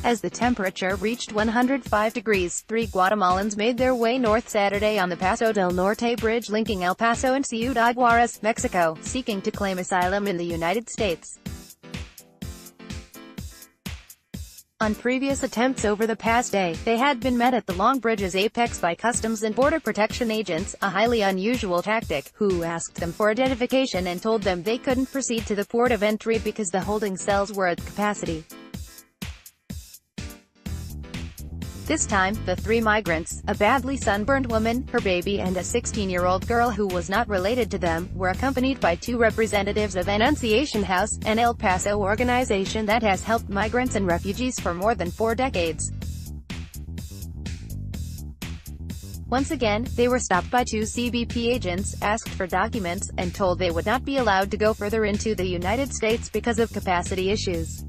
As the temperature reached 105 degrees, 3 Guatemalans made their way north Saturday on the Paso del Norte Bridge linking El Paso and Ciudad Juárez, Mexico, seeking to claim asylum in the United States. On previous attempts over the past day, they had been met at the Long Bridge's apex by Customs and Border Protection agents, a highly unusual tactic, who asked them for identification and told them they couldn't proceed to the port of entry because the holding cells were at capacity. This time, the 3 migrants, a badly sunburned woman, her baby and a 16-year-old girl who was not related to them, were accompanied by 2 representatives of Annunciation House, an El Paso organization that has helped migrants and refugees for more than 4 decades. Once again, they were stopped by 2 CBP agents, asked for documents, and told they would not be allowed to go further into the United States because of capacity issues.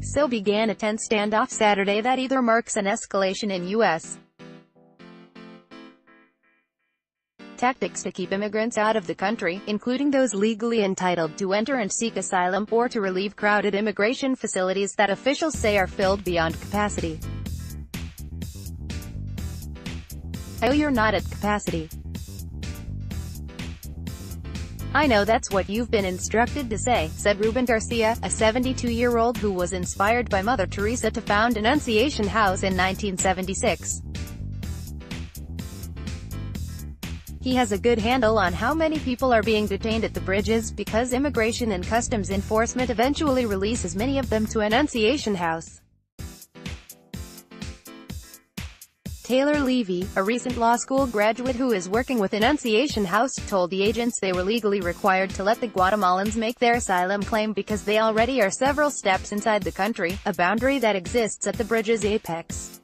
So began a tense standoff Saturday that either marks an escalation in U.S. tactics to keep immigrants out of the country, including those legally entitled to enter and seek asylum, or to relieve crowded immigration facilities that officials say are filled beyond capacity. "Oh, you're not at capacity. I know that's what you've been instructed to say," said Ruben Garcia, a 72-year-old who was inspired by Mother Teresa to found Annunciation House in 1976. He has a good handle on how many people are being detained at the bridges, because Immigration and Customs Enforcement eventually releases many of them to Annunciation House. Taylor Levy, a recent law school graduate who is working with Annunciation House, told the agents they were legally required to let the Guatemalans make their asylum claim because they already are several steps inside the country, a boundary that exists at the bridge's apex.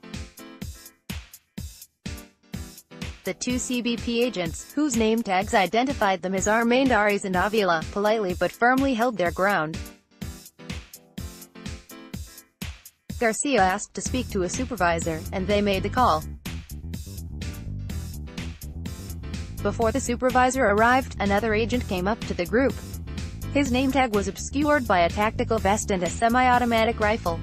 The 2 CBP agents, whose name tags identified them as Armendariz and Avila, politely but firmly held their ground. Garcia asked to speak to a supervisor, and they made the call. Before the supervisor arrived, another agent came up to the group. His name tag was obscured by a tactical vest and a semi-automatic rifle.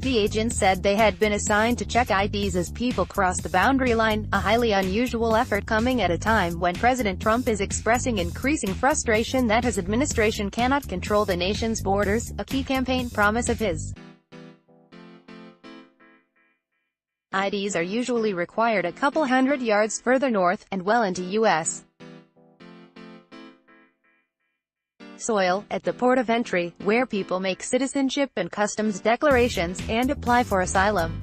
The agents said they had been assigned to check IDs as people crossed the boundary line, a highly unusual effort coming at a time when President Trump is expressing increasing frustration that his administration cannot control the nation's borders, a key campaign promise of his. IDs are usually required a couple hundred yards further north, and well into U.S. soil, at the port of entry, where people make citizenship and customs declarations, and apply for asylum.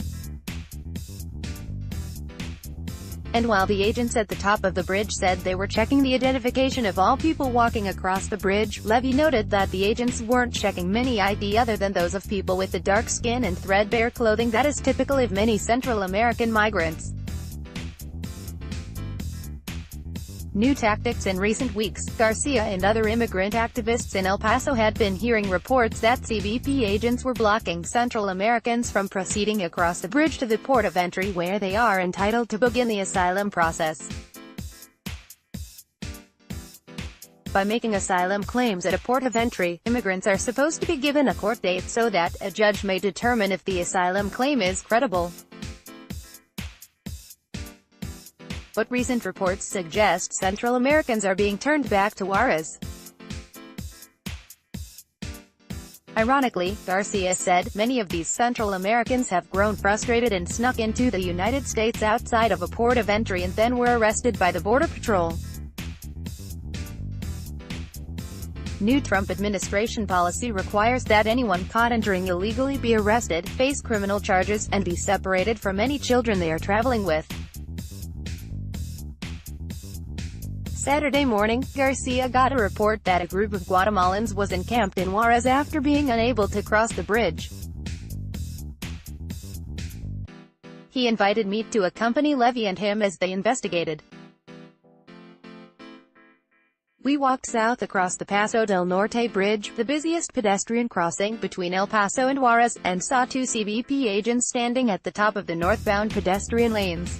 And while the agents at the top of the bridge said they were checking the identification of all people walking across the bridge, Levy noted that the agents weren't checking many ID other than those of people with the dark skin and threadbare clothing that is typical of many Central American migrants. New tactics in recent weeks. Garcia and other immigrant activists in El Paso had been hearing reports that CBP agents were blocking Central Americans from proceeding across the bridge to the port of entry where they are entitled to begin the asylum process. By making asylum claims at a port of entry, immigrants are supposed to be given a court date so that a judge may determine if the asylum claim is credible. But recent reports suggest Central Americans are being turned back to Juárez. Ironically, Garcia said, many of these Central Americans have grown frustrated and snuck into the United States outside of a port of entry and then were arrested by the Border Patrol. New Trump administration policy requires that anyone caught entering illegally be arrested, face criminal charges, and be separated from any children they are traveling with. Saturday morning, Garcia got a report that a group of Guatemalans was encamped in Juárez after being unable to cross the bridge. He invited me to accompany Levy and him as they investigated. We walked south across the Paso del Norte Bridge, the busiest pedestrian crossing between El Paso and Juárez, and saw 2 CBP agents standing at the top of the northbound pedestrian lanes.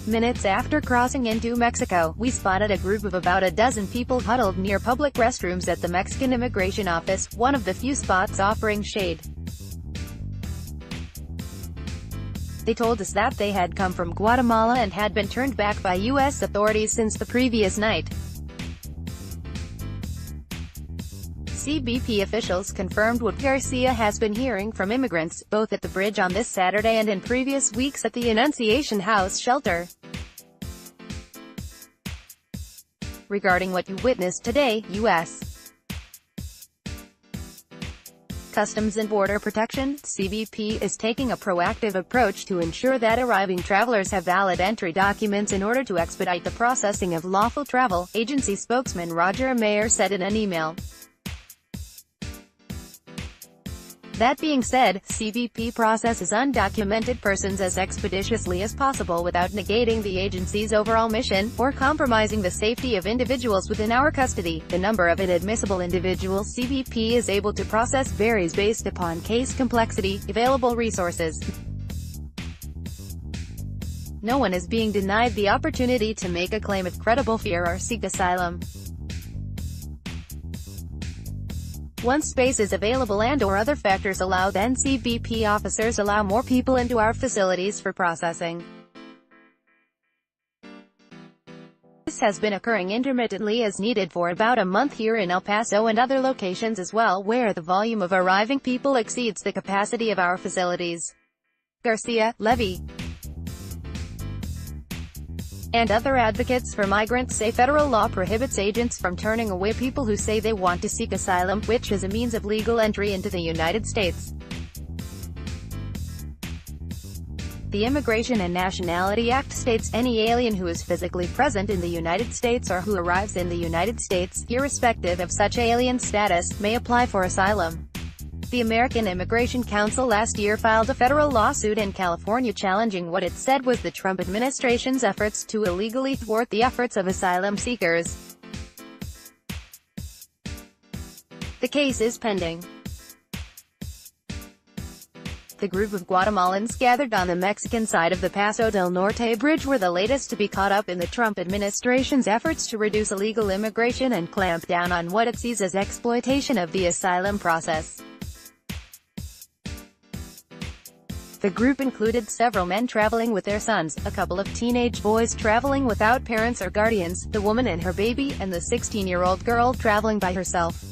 Minutes after crossing into Mexico, we spotted a group of about a dozen people huddled near public restrooms at the Mexican immigration office, one of the few spots offering shade. They told us that they had come from Guatemala and had been turned back by U.S. authorities since the previous night. CBP officials confirmed what Garcia has been hearing from immigrants, both at the bridge on this Saturday and in previous weeks at the Annunciation House shelter. Regarding what you witnessed today, U.S. Customs and Border Protection, CBP, is taking a proactive approach to ensure that arriving travelers have valid entry documents in order to expedite the processing of lawful travel, agency spokesman Roger Mayer said in an email. That being said, CBP processes undocumented persons as expeditiously as possible without negating the agency's overall mission, or compromising the safety of individuals within our custody. The number of inadmissible individuals CBP is able to process varies based upon case complexity, available resources. No one is being denied the opportunity to make a claim of credible fear or seek asylum. Once space is available and/or other factors allow, then CBP officers allow more people into our facilities for processing. This has been occurring intermittently as needed for about a month here in El Paso and other locations as well, where the volume of arriving people exceeds the capacity of our facilities. Garcia, Levy, and other advocates for migrants say federal law prohibits agents from turning away people who say they want to seek asylum, which is a means of legal entry into the United States. The Immigration and Nationality Act states any alien who is physically present in the United States or who arrives in the United States, irrespective of such alien status, may apply for asylum. The American Immigration Council last year filed a federal lawsuit in California challenging what it said was the Trump administration's efforts to illegally thwart the efforts of asylum seekers. The case is pending. The group of Guatemalans gathered on the Mexican side of the Paso del Norte Bridge were the latest to be caught up in the Trump administration's efforts to reduce illegal immigration and clamp down on what it sees as exploitation of the asylum process. The group included several men traveling with their sons, a couple of teenage boys traveling without parents or guardians, the woman and her baby, and the 16-year-old girl traveling by herself.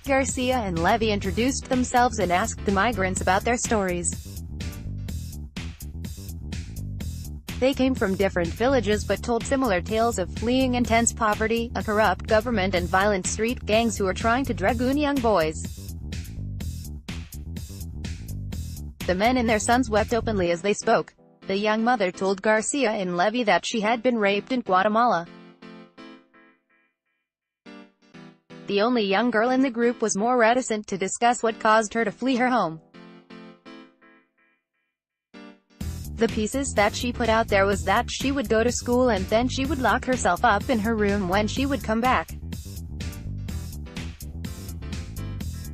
Garcia and Levy introduced themselves and asked the migrants about their stories. They came from different villages but told similar tales of fleeing intense poverty, a corrupt government and violent street gangs who are trying to dragoon young boys. The men and their sons wept openly as they spoke. The young mother told Garcia and Levy that she had been raped in Guatemala. The only young girl in the group was more reticent to discuss what caused her to flee her home. The pieces that she put out there was that she would go to school and then she would lock herself up in her room when she would come back.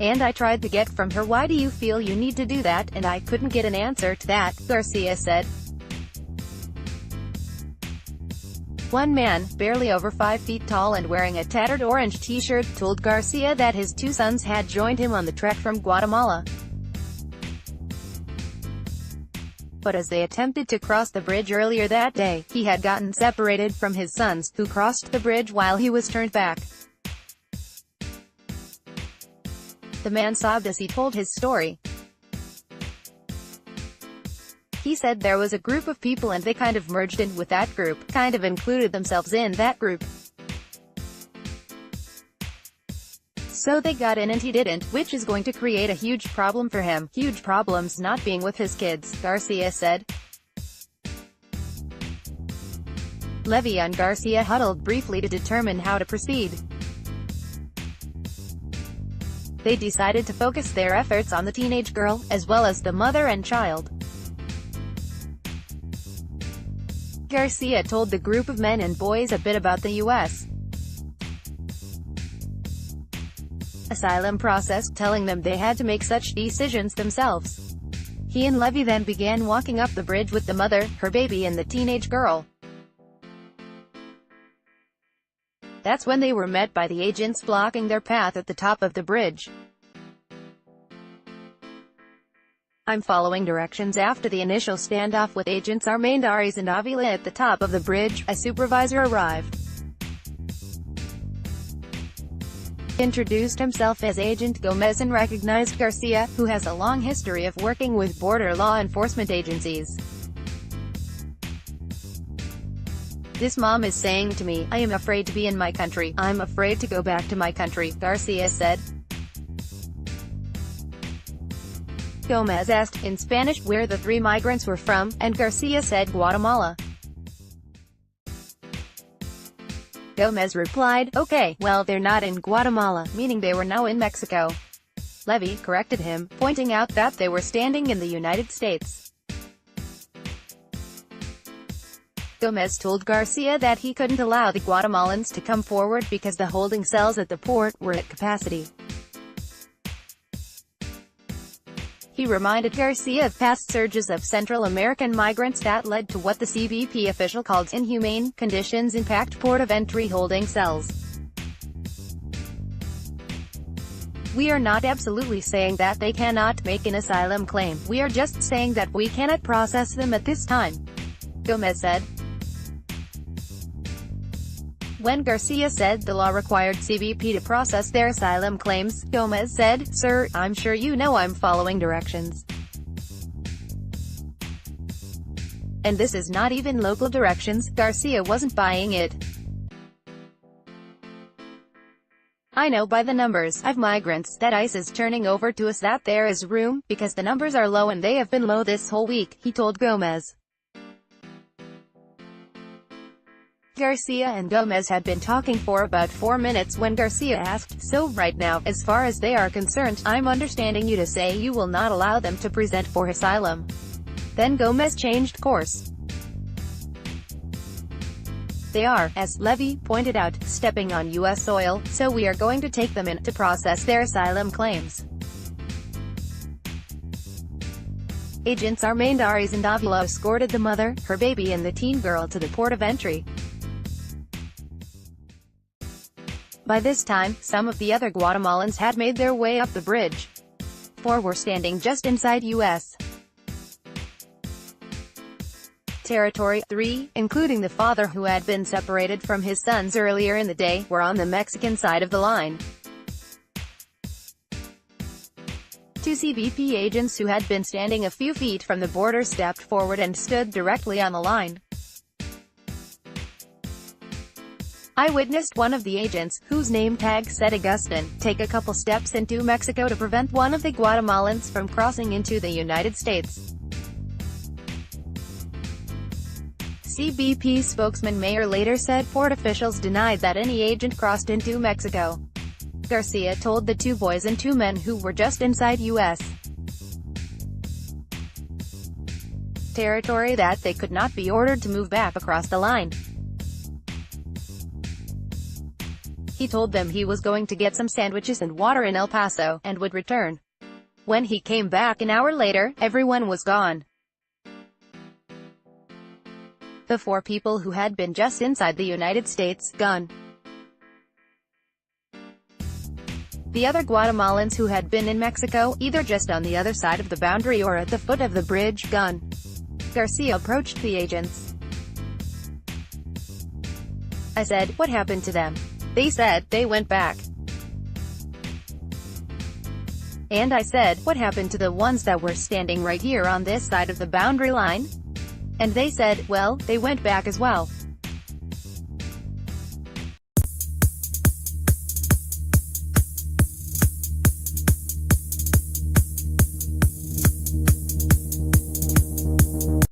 And I tried to get from her, "Why do you feel you need to do that?" and I couldn't get an answer to that, Garcia said. One man, barely over 5 feet tall and wearing a tattered orange t-shirt, told Garcia that his 2 sons had joined him on the trek from Guatemala. But as they attempted to cross the bridge earlier that day, he had gotten separated from his sons, who crossed the bridge while he was turned back. The man sobbed as he told his story. He said there was a group of people and they kind of merged in with that group, kind of included themselves in that group. So they got in and he didn't, which is going to create a huge problem for him. Huge problems not being with his kids, Garcia said. Levy and Garcia huddled briefly to determine how to proceed. They decided to focus their efforts on the teenage girl, as well as the mother and child. Garcia told the group of men and boys a bit about the U.S. asylum process, telling them they had to make such decisions themselves. He and Levy then began walking up the bridge with the mother, her baby and the teenage girl. That's when they were met by the agents blocking their path at the top of the bridge. I'm following directions after the initial standoff with agents Armendariz and Avila at the top of the bridge. A supervisor arrived. He introduced himself as Agent Gomez and recognized Garcia, who has a long history of working with border law enforcement agencies. This mom is saying to me, I am afraid to be in my country. I'm afraid to go back to my country, Garcia said. Gomez asked, in Spanish, where the three migrants were from, and Garcia said Guatemala. Gomez replied, okay, well, they're not in Guatemala, meaning they were now in Mexico. Levy corrected him, pointing out that they were standing in the United States. Gomez told Garcia that he couldn't allow the Guatemalans to come forward because the holding cells at the port were at capacity. He reminded Garcia of past surges of Central American migrants that led to what the CBP official called inhumane conditions in packed port of entry holding cells. We are not absolutely saying that they cannot make an asylum claim, we are just saying that we cannot process them at this time, Gomez said. When Garcia said the law required CBP to process their asylum claims, Gomez said, Sir, I'm sure you know I'm following directions. And this is not even local directions. Garcia wasn't buying it. I know by the numbers of migrants that ICE is turning over to us that there is room, because the numbers are low and they have been low this whole week, he told Gomez. Garcia and Gomez had been talking for about 4 minutes when Garcia asked, so right now, as far as they are concerned, I'm understanding you to say you will not allow them to present for asylum. Then Gomez changed course. They are, as Levy pointed out, stepping on U.S. soil, so we are going to take them in to process their asylum claims. Agents Armendariz and Avila escorted the mother, her baby and the teen girl to the port of entry. By this time, some of the other Guatemalans had made their way up the bridge. 4 were standing just inside U.S. territory. 3, including the father who had been separated from his sons earlier in the day, were on the Mexican side of the line. 2 CBP agents who had been standing a few feet from the border stepped forward and stood directly on the line. I witnessed one of the agents, whose name tag said Augustin, take a couple steps into Mexico to prevent one of the Guatemalans from crossing into the United States. CBP spokesman Mayer later said port officials denied that any agent crossed into Mexico. Garcia told the 2 boys and 2 men who were just inside U.S. territory that they could not be ordered to move back across the line. He told them he was going to get some sandwiches and water in El Paso, and would return. When he came back an hour later, everyone was gone. The 4 people who had been just inside the United States, gone. The other Guatemalans who had been in Mexico, either just on the other side of the boundary or at the foot of the bridge, gone. Garcia approached the agents. I said, what happened to them? They said, they went back. And I said, what happened to the ones that were standing right here on this side of the boundary line? And they said, well, they went back as well.